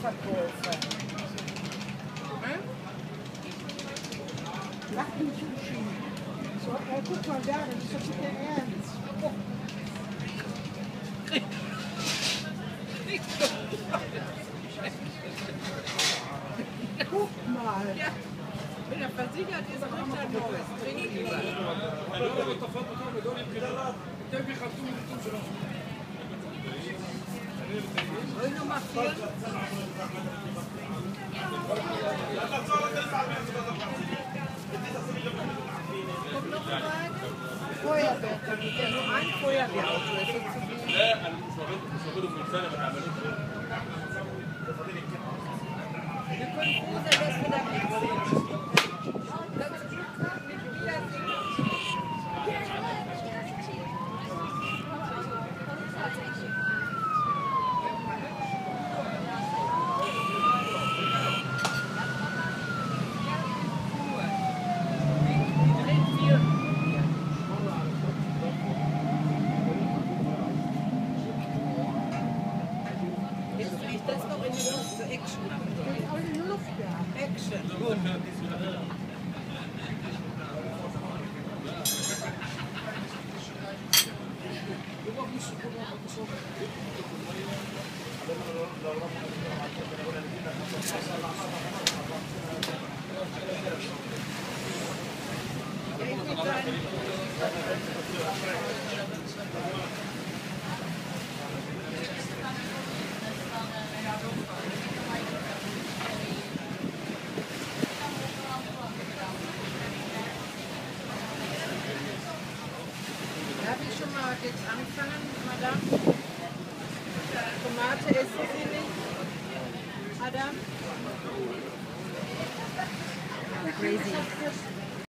Fleischverkäufer. Lach mich entschieden. So, guck mal da, das ist doch nicht der Ernst. Oh. Guck mal. Ja, wenn er versichert ist, kriegt er neues. Trink lieber. Soll ich nochmal vier? Kommt noch eine Waage? Feuerwehr. Ja, nur ein Feuerwehrauto. Ist das zu viel? Wir können froh sein, dass wir da weg sind. Das ist Glück haben mit Bier singen. Jetzt fliegt das noch in die Luft für Action. Auch in die Luft, ja. Action. Darf ich schon mal jetzt anfangen, Madame? Tomate essen Sie nicht? Adam? Crazy.